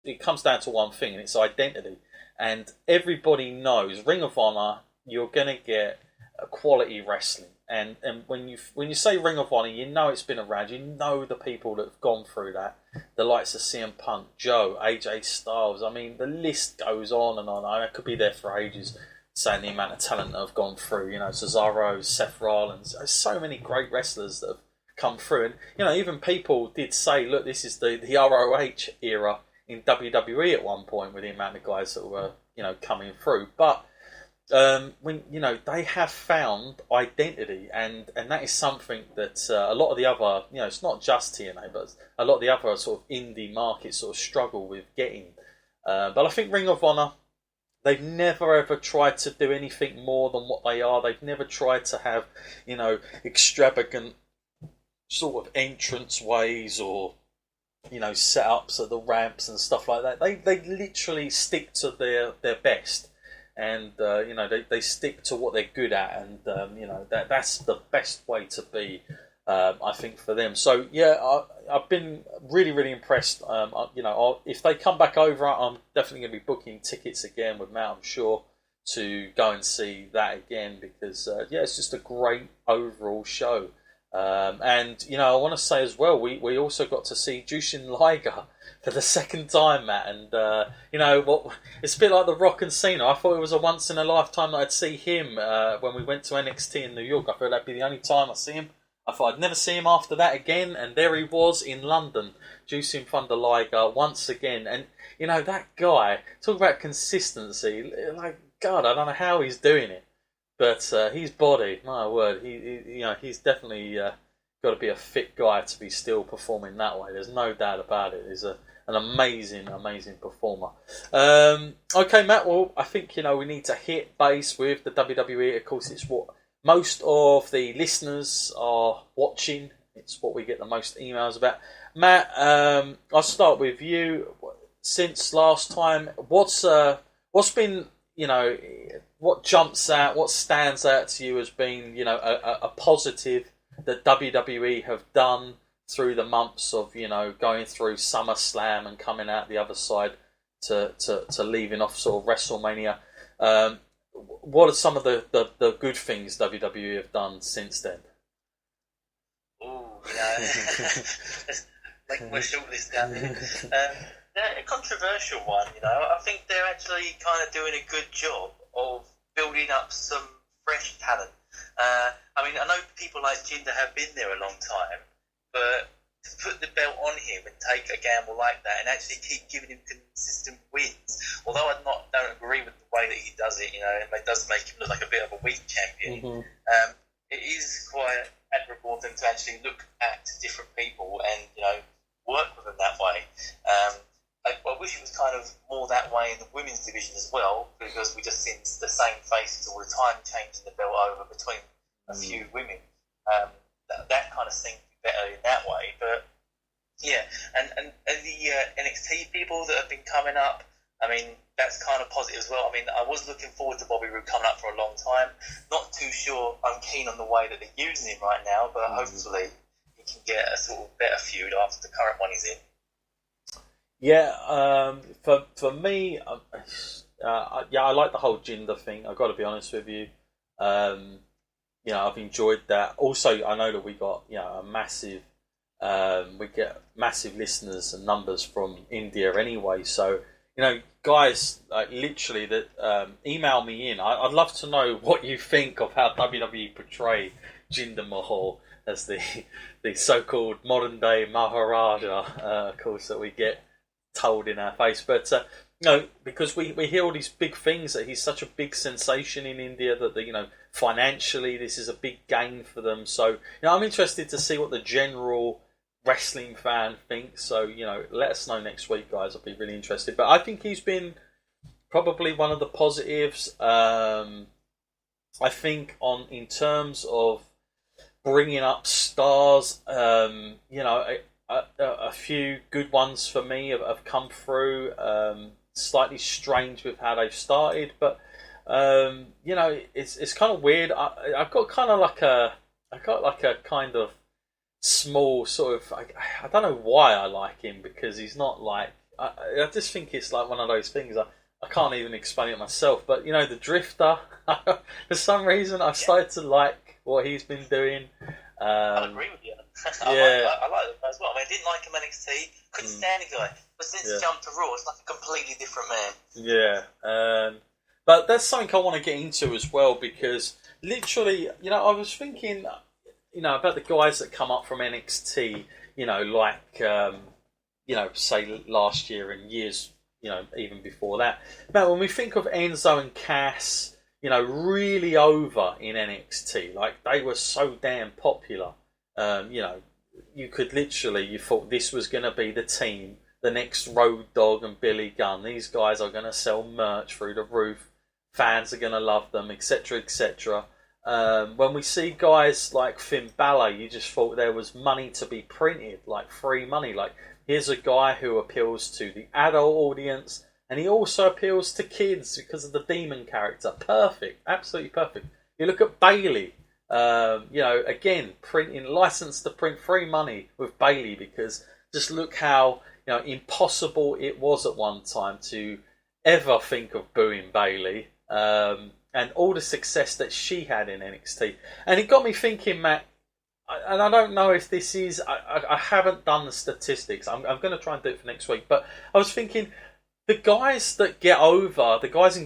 it comes down to one thing, and it's identity. And everybody knows Ring of Honor, you're gonna get a quality wrestling. And when you say Ring of Honor, you know it's been around. You know the people that have gone through that. The likes of CM Punk, Joe, AJ Styles. I mean, the list goes on and on. I could be there for ages saying the amount of talent that have gone through. You know, Cesaro, Seth Rollins. There's so many great wrestlers that have come through. And, you know, even people did say, look, this is the ROH era in WWE at one point with the amount of guys that were, you know, coming through. But when you know they have found identity, and that is something that a lot of the other, you know, it's not just TNA, but a lot of the other sort of indie markets sort of struggle with getting. But I think Ring of Honor, they've never ever tried to do anything more than what they are. They've never tried to have, you know, extravagant sort of entrance ways or, you know, setups at the ramps and stuff like that. They literally stick to their best. And you know, they stick to what they're good at, and you know, that's the best way to be, I think, for them. So yeah, I've been really impressed. You know, if they come back over, I'm definitely going to be booking tickets again with Matt, I'm sure, to go and see that again, because yeah, it's just a great overall show. And you know, I want to say as well, we also got to see Jushin Liger for the second time, Matt, and you know, it's a bit like The Rock and Cena. I thought it was a once in a lifetime that I'd see him when we went to NXT in New York. I thought that'd be the only time I see him. I thought I'd never see him after that again, and there he was in London, Jushin Thunder Liger once again. And you know, that guy, talk about consistency. Like, God, I don't know how he's doing it. But his body, my word, he you know, he's definitely got to be a fit guy to be still performing that way. There's no doubt about it. He's an amazing performer. Okay, Matt. Well, I think, you know, we need to hit base with the WWE. Of course, it's what most of the listeners are watching. It's what we get the most emails about. Matt, I'll start with you. Since last time, what's been, you know, what jumps out, what stands out to you as being, you know, a positive that WWE have done through the months of, you know, going through SummerSlam and coming out the other side to leaving off sort of WrestleMania? What are some of the good things WWE have done since then? Oh, you know, making my shortlist down there. A controversial one, you know. I think they're actually kind of doing a good job of building up some fresh talent. I mean, I know people like Jinder have been there a long time, but to put the belt on him and take a gamble like that and actually keep giving him consistent wins, although I don't agree with the way that he does it, you know, it does make him look like a bit of a weak champion. Mm-hmm. It is quite admirable of them to actually look at different people and, you know, work with them that way. I wish it was kind of more that way in the women's division as well, because we just seen the same faces all the time, changing the belt over between a few women. That kind of seemed better in that way. But yeah, and the NXT people that have been coming up, I mean, that's kind of positive as well. I mean, I was looking forward to Bobby Roode coming up for a long time. Not too sure I'm keen on the way that they're using him right now, but hopefully he can get a sort of better feud after the current one he's in. Yeah, for me, yeah, I like the whole Jinder thing. I've got to be honest with you. You know, I've enjoyed that. Also, I know that we got, you know, we get massive listeners and numbers from India anyway. So, you know, guys, like literally that email me in. I'd love to know what you think of how WWE portray Jinder Mahal as the so-called modern day Maharaja, of course, that we get told in our face. But you know, because we hear all these big things that he's such a big sensation in India that you know, financially this is a big gain for them. So, you know, I'm interested to see what the general wrestling fan thinks. So, you know, let us know next week, guys. I'll be really interested. But I think he's been probably one of the positives. I think in terms of bringing up stars, you know, a few good ones for me have come through. Slightly strange with how they've started, but you know, it's kind of weird. I've got kind of like a kind of small sort of. I don't know why I like him, because he's not like I just think it's like one of those things. I can't even explain it myself, but you know, the Drifter. For some reason, I started to like what he's been doing. I agree with you. Yeah, I like him as well. I mean, I didn't like him in NXT. Couldn't stand the guy. But since he jumped to Raw, it's like a completely different man. Yeah. But that's something I want to get into as well, because literally, you know, I was thinking, you know, about the guys that come up from NXT, you know, like, you know, say last year and years, you know, even before that. But when we think of Enzo and Cass, you know, really over in NXT, like they were so damn popular. You know, you thought this was going to be the team, the next Road Dogg and Billy Gunn. These guys are going to sell merch through the roof. Fans are going to love them, etc., etc. When we see guys like Finn Balor, you just thought there was money to be printed, like free money. Like, here's a guy who appeals to the adult audience, and he also appeals to kids because of the demon character. Perfect, absolutely perfect. You look at Bayley, you know, again, license to print free money with Bayley, because just look how, you know, impossible it was at one time to ever think of booing Bayley, and all the success that she had in NXT. And it got me thinking, Matt, and I don't know if this is, I haven't done the statistics. I'm going to try and do it for next week, but I was thinking, the guys and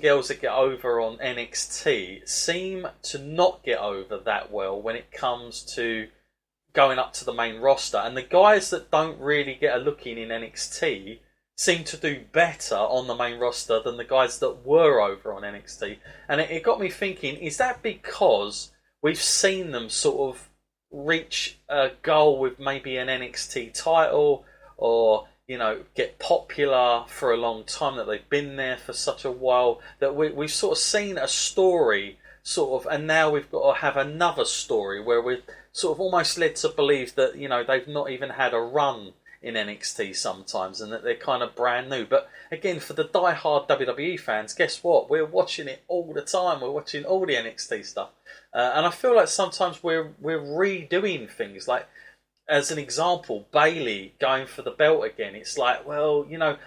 girls that get over on NXT seem to not get over that well when it comes to going up to the main roster. And the guys that don't really get a look in NXT seem to do better on the main roster than the guys that were over on NXT. And it got me thinking, is that because we've seen them sort of reach a goal with maybe an NXT title, or, you know, get popular for a long time, that they've been there for such a while, that we've sort of seen a story, sort of, and now we've got to have another story where we're sort of almost led to believe that, you know, they've not even had a run in NXT sometimes, and that they're kind of brand new. But again, for the die-hard WWE fans, guess what? We're watching it all the time. We're watching all the NXT stuff. And I feel like sometimes we're redoing things. Like, as an example, Bayley going for the belt again. It's like, well, you know,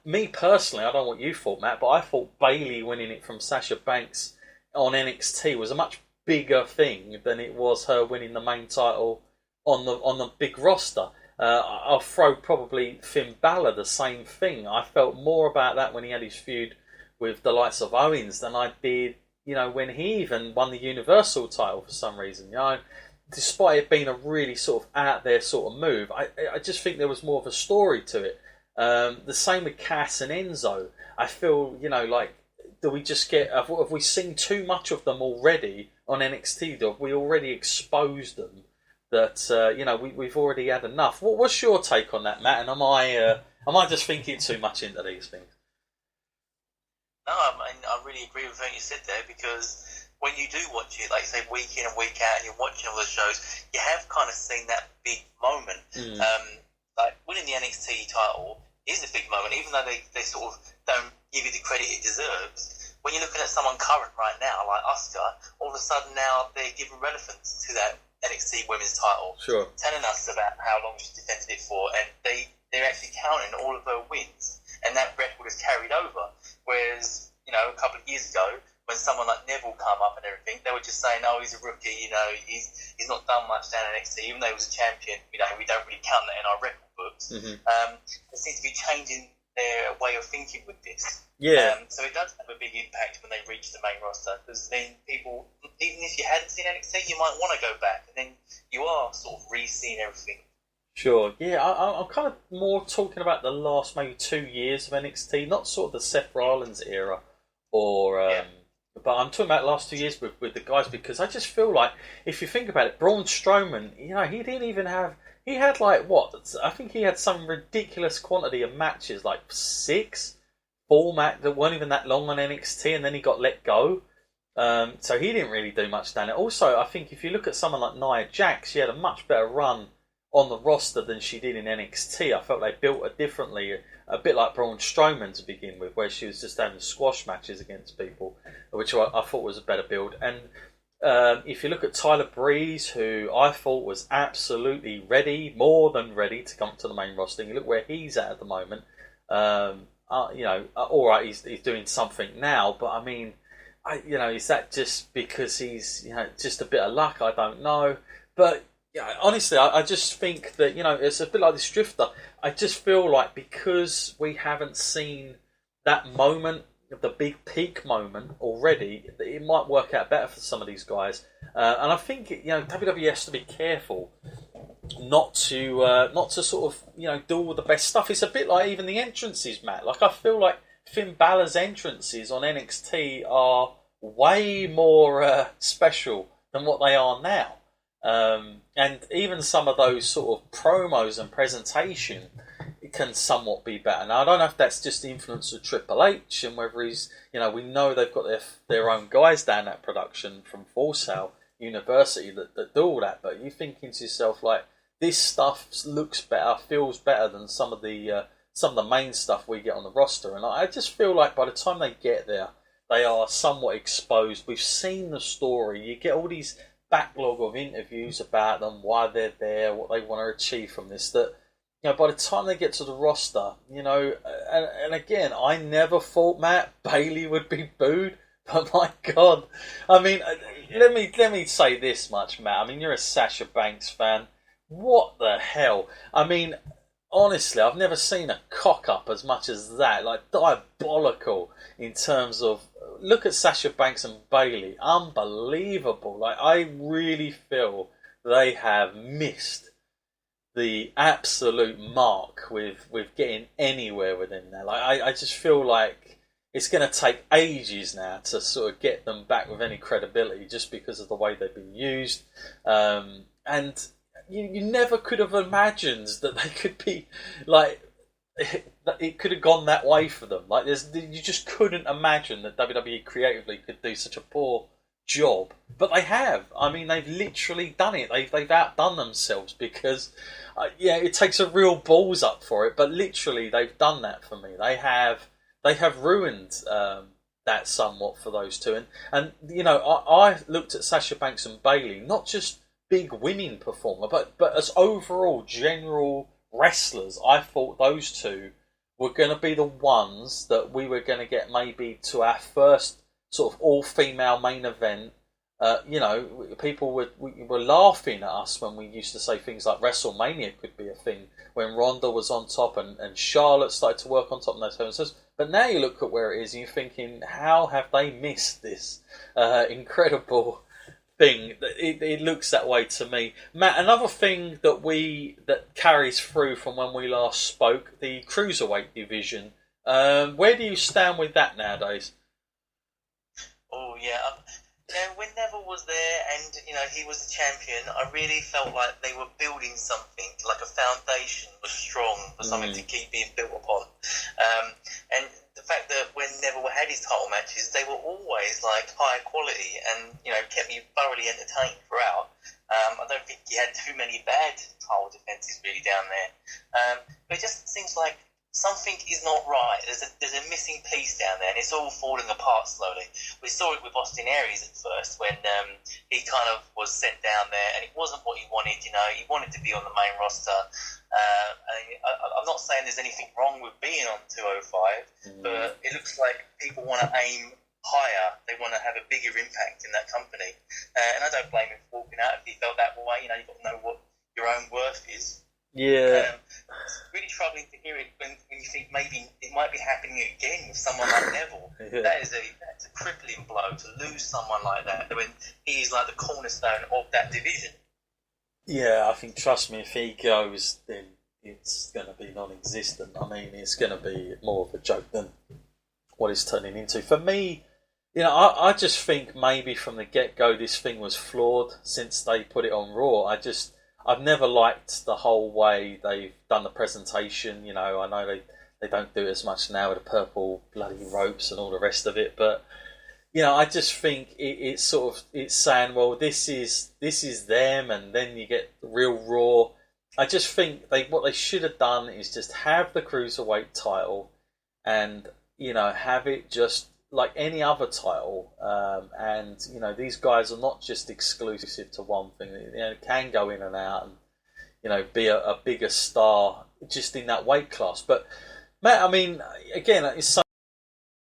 me personally, I don't know what you thought, Matt, but I thought Bayley winning it from Sasha Banks on NXT was a much bigger thing than it was her winning the main title on the big roster. I'll throw probably Finn Balor the same thing. I felt more about that when he had his feud with the likes of Owens than I did, you know, when he even won the Universal title for some reason. You know, despite it being a really sort of out there sort of move, I just think there was more of a story to it. The same with Cass and Enzo. I feel, you know, like, do we just have we seen too much of them already on NXT? Have we already exposed them? That you know, we've already had enough. What's your take on that, Matt? And am I just thinking too much into these things? No, I really agree with what you said there, because when you do watch it, like say week in and week out, and you're watching all the shows, you have kind of seen that big moment. Like winning the NXT title is a big moment, even though they sort of don't give you the credit it deserves. When you're looking at someone current right now, like Asuka, all of a sudden now they're giving relevance to that NXT Women's title, sure, telling us about how long she's defended it for, and they're actually counting all of her wins, and that record is carried over. Whereas, you know, a couple of years ago, when someone like Neville come up and everything, they were just saying, "Oh, he's a rookie. You know, he's not done much down in NXT, even though he was a champion. You know, we don't really count that in our record books." They seem to be changing their way of thinking with this. Yeah. So it does have a big impact when they reach the main roster, because then people, even if you hadn't seen NXT, you might want to go back, and then you are sort of re-seeing everything. Sure. Yeah, I'm kind of more talking about the last maybe 2 years of NXT, not sort of the Seth Rollins era, or but I'm talking about the last 2 years with the guys, because I just feel like, if you think about it, Braun Strowman, you know, he didn't even have. He had like what? I think he had some ridiculous quantity of matches, like 4 matches that weren't even that long on NXT, and then he got let go. So he didn't really do much down there. Also, I think if you look at someone like Nia Jax, she had a much better run on the roster than she did in NXT. I felt they built her differently, a bit like Braun Strowman to begin with, where she was just having squash matches against people, which I thought was a better build. And if you look at Tyler Breeze, who I thought was absolutely ready, more than ready to come to the main roster, and you look where he's at the moment, All right, he's doing something now, but I mean, is that just because he's just a bit of luck? I don't know, but yeah, honestly, I just think that it's a bit like this Drifter. I just feel like because we haven't seen that moment, the big peak moment already, it might work out better for some of these guys. And I think WWE has to be careful not to sort of do all the best stuff. It's a bit like even the entrances, Matt. Like I feel like Finn Balor's entrances on NXT are way more special than what they are now. And even some of those sort of promos and presentation can somewhat be better. Now I don't know if that's just the influence of Triple H and whether he's we know they've got their own guys down that production from Full Sail University that do all that, but you're thinking to yourself like this stuff looks better, feels better than some of the main stuff we get on the roster, and I just feel like by the time they get there, they are somewhat exposed. We've seen the story. You get all these backlog of interviews about them, why they're there, what they want to achieve from this. That by the time they get to the roster, and again, I never thought Matt Bailey would be booed. But my God, I mean, let me say this much, Matt. I mean, you're a Sasha Banks fan. What the hell? I mean, honestly, I've never seen a cock up as much as that. Like diabolical in terms of look at Sasha Banks and Bailey. Unbelievable. Like I really feel they have missed the absolute mark with getting anywhere within there. Like I just feel like it's going to take ages now to sort of get them back with any credibility just because of the way they've been used. And you never could have imagined that they could be like it could have gone that way for them. Like you just couldn't imagine that WWE creatively could do such a poor job, but they have. I mean, they've literally done it. They've outdone themselves because it takes a real balls up for it, but literally they've done that for me. They have ruined that somewhat for those two, and I looked at Sasha Banks and Bailey not just big winning performer, but as overall general wrestlers. I thought those two were going to be the ones that we were going to get maybe to our first sort of all-female main event. People were laughing at us when we used to say things like WrestleMania could be a thing when Ronda was on top and Charlotte started to work on top of those. But now you look at where it is and you're thinking, how have they missed this incredible thing? It looks that way to me. Matt, another thing that carries through from when we last spoke, the Cruiserweight division. Where do you stand with that nowadays? Oh, yeah. When Neville was there and, he was the champion, I really felt like they were building something, like a foundation was strong for something to keep being built upon. And the fact that when Neville had his title matches, they were always like high quality and, kept me thoroughly entertained throughout. I don't think he had too many bad title defenses really down there. But it just seems like something is not right. There's a missing piece down there, and it's all falling apart slowly. We saw it with Austin Aries at first when he kind of was sent down there, and it wasn't what he wanted. He wanted to be on the main roster. I'm not saying there's anything wrong with being on 205, but it looks like people want to aim higher. They want to have a bigger impact in that company, and I don't blame him for walking out if he felt that way. You've got to know what your own worth is. Yeah. It's really troubling to hear it when you think maybe it might be happening again with someone like Neville. Yeah. That's a crippling blow to lose someone like that when he is like the cornerstone of that division. Yeah, I think, trust me, if he goes, then it's going to be non-existent. I mean, it's going to be more of a joke than what it's turning into. For me, I just think maybe from the get-go this thing was flawed since they put it on Raw. I've never liked the whole way they've done the presentation. I know they don't do it as much now with the purple bloody ropes and all the rest of it. But, I just think it's saying, well, this is them, and then you get the real Raw. I just think what they should have done is just have the Cruiserweight title and, have it just like any other title, and these guys are not just exclusive to one thing. They can go in and out and be a bigger star just in that weight class. But Matt, I mean, again, it's so